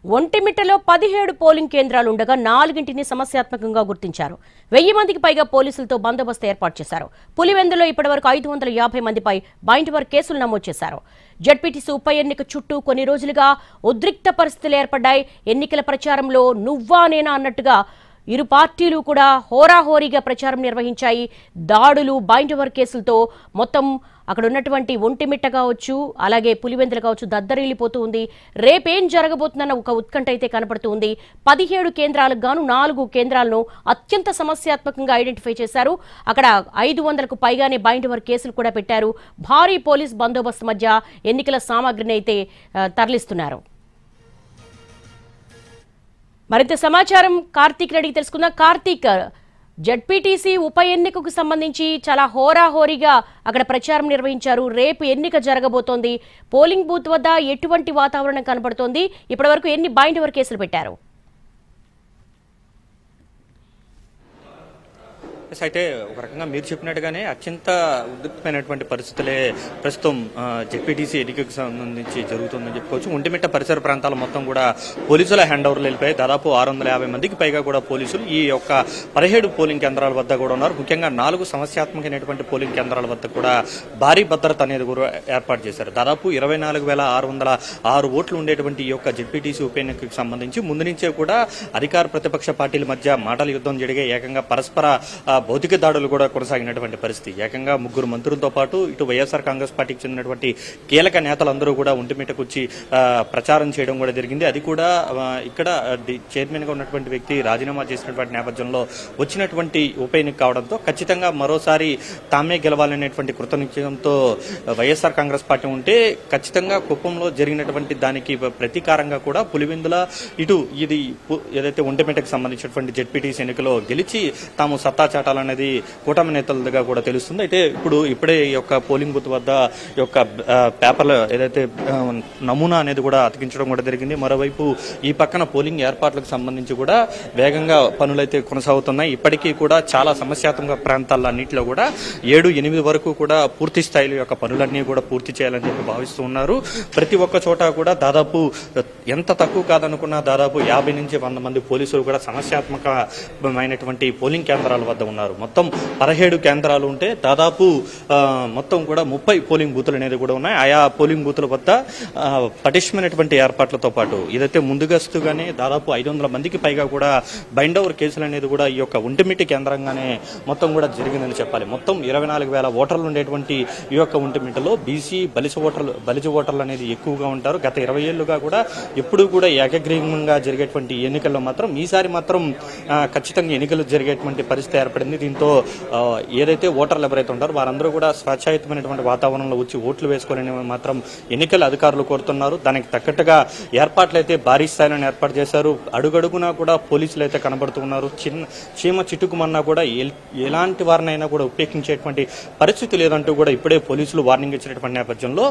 ఒంటిమిట్టలో 17 polling కేంద్రాలు ఉండగా 4ంటిని సమస్యాత్మకంగా గుర్తించారు. 1000 మందికి పైగా పోలీసులతో బందోబస్తు ఏర్పాటు చేశారు. పులివెందులో ఇప్పటివరకు 550 మందిపై బైండ్ వర్క్ కేసులు నమోదు చేశారు. జడ్పీటీసీ ఉప ఎన్నిక చుట్టూ కొన్ని రోజులుగా ఉద్రిక్త పరిస్థితులు ఏర్పడ్డాయి. ఎన్నికల ప్రచారంలో నువ్వా నేనా అన్నట్టుగా ఇరు పార్టీలు కూడా హోరాహోరీగా ప్రచారం నిర్వహించాయి. దాడులు, బైండ్ వర్క్ కేసులతో మొత్తం అక్కడ ఉన్నటువంటి ఒంటిమిట్ట కావచ్చు, అలాగే పులివెందులు కావచ్చు దద్దరిల్లిపోతూ ఉంది. రేపేం జరగబోతుందన్న ఒక ఉత్కంఠ అయితే కనపడుతూ ఉంది. 17 కేంద్రాలకు గాను 4 కేంద్రాలను అత్యంత సమస్యాత్మకంగా ఐడెంటిఫై చేశారు. అక్కడ 500కు పైగానే బైండ్ వర్క్ కేసులు కూడా పెట్టారు. భారీ పోలీస్ బందోబస్తు మధ్య ఎన్నికల సామాగ్రిని అయితే తరలిస్తున్నారు. మరింత సమాచారం కార్తీక్ రెడ్డికి తెలుసుకుందాం. కార్తీక్, జడ్పీటీసీ ఉప ఎన్నికకు సంబంధించి చాలా హోరాహోరీగా అక్కడ ప్రచారం నిర్వహించారు. రేపు ఎన్నిక జరగబోతోంది. పోలింగ్ బూత్ వద్ద ఎటువంటి వాతావరణం కనబడుతోంది? ఇప్పటివరకు ఎన్ని బైండ్ వర్క్ కేసులు పెట్టారు? అయితే ఒక రకంగా మీరు చెప్పినట్టుగానే అత్యంత ఉద్రిక్తమైనటువంటి పరిస్థితులే ప్రస్తుతం జెడ్పీటీసీ ఎన్నికకు సంబంధించి జరుగుతుందని చెప్పుకోవచ్చు. ఒంటిమిట్ట పరిసర ప్రాంతాల మొత్తం కూడా పోలీసుల హ్యాండ్ ఓవర్లు వెళ్ళిపోయి దాదాపు 650 మందికి పైగా కూడా పోలీసులు ఈ యొక్క 17 పోలింగ్ కేంద్రాల వద్ద కూడా ఉన్నారు. ముఖ్యంగా 4 సమస్యాత్మకమైనటువంటి పోలింగ్ కేంద్రాల వద్ద కూడా భారీ భద్రత అనేది కూడా ఏర్పాటు చేశారు. దాదాపు 24,606 ఓట్లు ఉండేటువంటి ఈ యొక్క జెడ్పీటీసీ ఉప ఎన్నికకు సంబంధించి ముందు నుంచే కూడా అధికార ప్రతిపక్ష పార్టీల మధ్య మాటల యుద్ధం జరిగే ఏకంగా పరస్పర భౌతిక దాడులు కూడా కొనసాగినటువంటి పరిస్థితి. ఏకంగా 3 మంత్రులతో పాటు ఇటు వైఎస్ఆర్ కాంగ్రెస్ పార్టీకి చెందినటువంటి కీలక నేతలందరూ కూడా ఒంటిమిట్టకు వచ్చి ప్రచారం చేయడం కూడా జరిగింది. అది కూడా ఇక్కడ చైర్మన్ గా ఉన్నటువంటి వ్యక్తి రాజీనామా చేసినటువంటి నేపథ్యంలో వచ్చినటువంటి ఉప ఎన్నిక కావడంతో ఖచ్చితంగా మరోసారి తామే గెలవాలనేటువంటి కృతనిశ్చయంతో వైఎస్ఆర్ కాంగ్రెస్ పార్టీ ఉంటే ఖచ్చితంగా కుప్పంలో జరిగినటువంటి దానికి ప్రతీకారంగా కూడా పులివెందుల ఇటు ఇది ఏదైతే ఒంటిమిట్టకు సంబంధించినటువంటి జెడ్పీటీసీ ఎన్నికలో గెలిచి తాము సత్తా చాటాలనేది కూటమి నేతలుగా కూడా తెలుస్తుంది. అయితే ఇప్పుడే ఈ యొక్క పోలింగ్ బూత్ వద్ద ఈ యొక్క పేపర్లు ఏదైతే నమూనా అనేది కూడా అతికించడం కూడా జరిగింది. మరోవైపు ఈ పక్కన పోలింగ్ ఏర్పాట్లకు సంబంధించి కూడా వేగంగా పనులైతే కొనసాగుతున్నాయి. ఇప్పటికీ కూడా చాలా సమస్యాత్మక ప్రాంతాలన్నింటిలో కూడా 7-8 వరకు కూడా పూర్తి స్థాయిలో యొక్క పనులన్నీ కూడా పూర్తి చేయాలని చెప్పి భావిస్తూ ఉన్నారు. ప్రతి ఒక్క చోట కూడా దాదాపు ఎంత తక్కువ కాదనుకున్నా దాదాపు 50 నుంచి 100 మంది పోలీసులు కూడా సమస్యాత్మకమైనటువంటి పోలింగ్ కేంద్రాల వద్ద ఉన్నారు. మొత్తం 17 కేంద్రాలు ఉంటే దాదాపు మొత్తం కూడా 30 పోలింగ్ బూతులు అనేది కూడా ఉన్నాయి. ఆయా పోలింగ్ బూతుల వద్ద పటిష్టమైనటువంటి ఏర్పాట్లతో పాటు ఏదైతే ముందుగస్తుగానే దాదాపు 500 మందికి పైగా కూడా బైండ్ ఓవర్ కేసులు అనేది కూడా ఈ యొక్క ఒంటిమిట్టి కేంద్రంగానే మొత్తం కూడా జరిగిందని చెప్పాలి. మొత్తం 24,000 ఓటర్లు ఉండేటువంటి ఈ యొక్క ఒంటిమిట్టలో బీసీ బలిజ ఓటర్లు అనేది ఎక్కువగా ఉంటారు. గత 20 ఏళ్లుగా కూడా ఎప్పుడూ కూడా ఏకగ్రీవంగా జరిగేటువంటి ఎన్నికల్లో మాత్రం ఈసారి మాత్రం ఖచ్చితంగా ఎన్నికలు జరిగేటువంటి పరిస్థితి ఏర్పడింది. దీంతో ఏదైతే ఓటర్లు ఎవరైతే ఉంటారో వారందరూ కూడా స్వేచ్ఛాయుతమైనటువంటి వాతావరణంలో వచ్చి ఓట్లు వేసుకోవాలని మాత్రం ఎన్నికల అధికారులు కోరుతున్నారు. దానికి తగ్గట్టుగా ఏర్పాట్లు అయితే భారీ స్థాయిలో ఏర్పాటు చేశారు. అడుగడుగునా కూడా పోలీసులు అయితే కనబడుతూ ఉన్నారు. చీమ చిటుకుమన్నా కూడా ఎలాంటి వారినైనా కూడా ఉపేక్షించేటువంటి పరిస్థితి లేదంటూ కూడా ఇప్పుడే పోలీసులు వార్నింగ్ ఇచ్చినటువంటి నేపథ్యంలో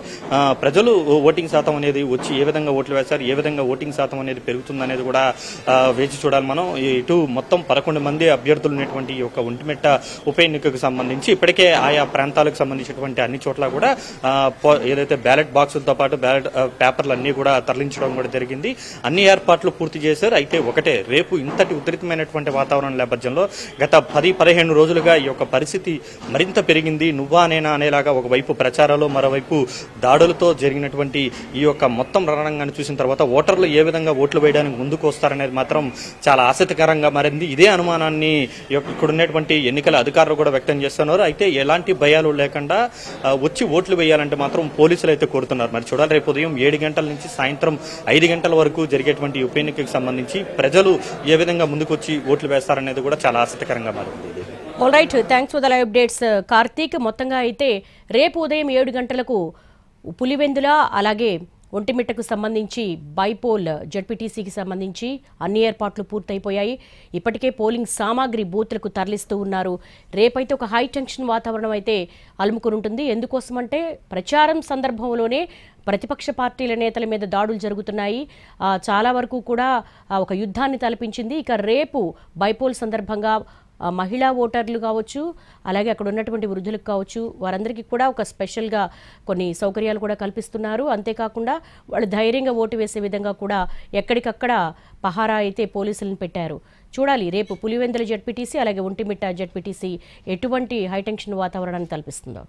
ప్రజలు ఓటింగ్ శాతం అనేది వచ్చి ఏ విధంగా ఓట్లు వేశారు, ఏ విధంగా ఓటింగ్ శాతం అనేది పెరుగుతుందనేది కూడా వేచి చూడాలి. మనం ఇటు మొత్తం 11 మంది అభ్యర్థులు ఉన్నటువంటి ఈ యొక్క ఒంటిమిట్ట ఉప ఎన్నికకు సంబంధించి ఇప్పటికే ఆయా ప్రాంతాలకు సంబంధించినటువంటి అన్ని చోట్ల కూడా ఏదైతే బ్యాలెట్ బాక్సులతో పాటు బ్యాలెట్ పేపర్లు అన్ని కూడా తరలించడం కూడా జరిగింది. అన్ని ఏర్పాట్లు పూర్తి చేశారు. అయితే ఒకటే, రేపు ఇంతటి ఉధృతమైనటువంటి వాతావరణ నేపథ్యంలో గత 10-15 రోజులుగా ఈ యొక్క పరిస్థితి మరింత పెరిగింది. నువ్వా నేనా అనేలాగా ఒకవైపు ప్రచారాలు, మరోవైపు దాడులతో జరిగినటువంటి ఈ యొక్క మొత్తం రణరంగాన్ని చూసిన తర్వాత ఓటర్లు ఏ విధంగా ఓట్లు వేయడానికి ముందుకు వస్తారనేది మాత్రం చాలా ఆసక్తికరంగా మారింది. ఇదే అనుమానాన్ని ఇక్కడ ఉన్నటువంటి ఎన్నికల అధికారులు కూడా వ్యక్తం చేస్తున్నారు. అయితే ఎలాంటి భయాలు లేకుండా వచ్చి ఓట్లు వేయాలంటే మాత్రం పోలీసులు అయితే కోరుతున్నారు. మరి చూడాలి, రేపు ఉదయం 7 గంటల నుంచి సాయంత్రం 5 గంటల వరకు జరిగేటువంటి ఉప ఎన్నికకు సంబంధించి ప్రజలు ఏ విధంగా ముందుకు వచ్చి ఓట్లు వేస్తారనేది కూడా చాలా ఆసక్తికరంగా మారింది. All right, thanks for the live updates Karthik. మొత్తంగా అయితే రేపు ఉదయం 7 గంటలకు పులివెందుల అలాగే ఒంటిమిట్టకు సంబంధించి బైపోల్ జడ్పీటీసీకి సంబంధించి అన్ని ఏర్పాట్లు పూర్తయిపోయాయి. ఇప్పటికే పోలింగ్ సామాగ్రి బూత్లకు తరలిస్తూ ఉన్నారు. రేపైతే ఒక హై టెన్షన్ వాతావరణం అయితే అలుముకుని ఉంటుంది. ఎందుకోసమంటే ప్రచారం సందర్భంలోనే ప్రతిపక్ష పార్టీల నేతల మీద దాడులు జరుగుతున్నాయి. చాలా వరకు కూడా ఒక యుద్ధాన్ని తలపించింది. ఇక రేపు బైపోల్ సందర్భంగా మహిళా ఓటర్లు కావచ్చు, అలాగే అక్కడ ఉన్నటువంటి వృద్ధులకు కావచ్చు, వారందరికీ కూడా ఒక స్పెషల్గా కొన్ని సౌకర్యాలు కూడా కల్పిస్తున్నారు. అంతేకాకుండా వాళ్ళు ధైర్యంగా ఓటు వేసే విధంగా కూడా ఎక్కడికక్కడ పహారా అయితే పోలీసులను పెట్టారు. చూడాలి రేపు పులివెందుల జెడ్పీటీసీ అలాగే ఒంటిమిట్ట జెడ్పీటీసీ ఎటువంటి హైటెన్షన్ వాతావరణాన్ని కల్పిస్తుందో.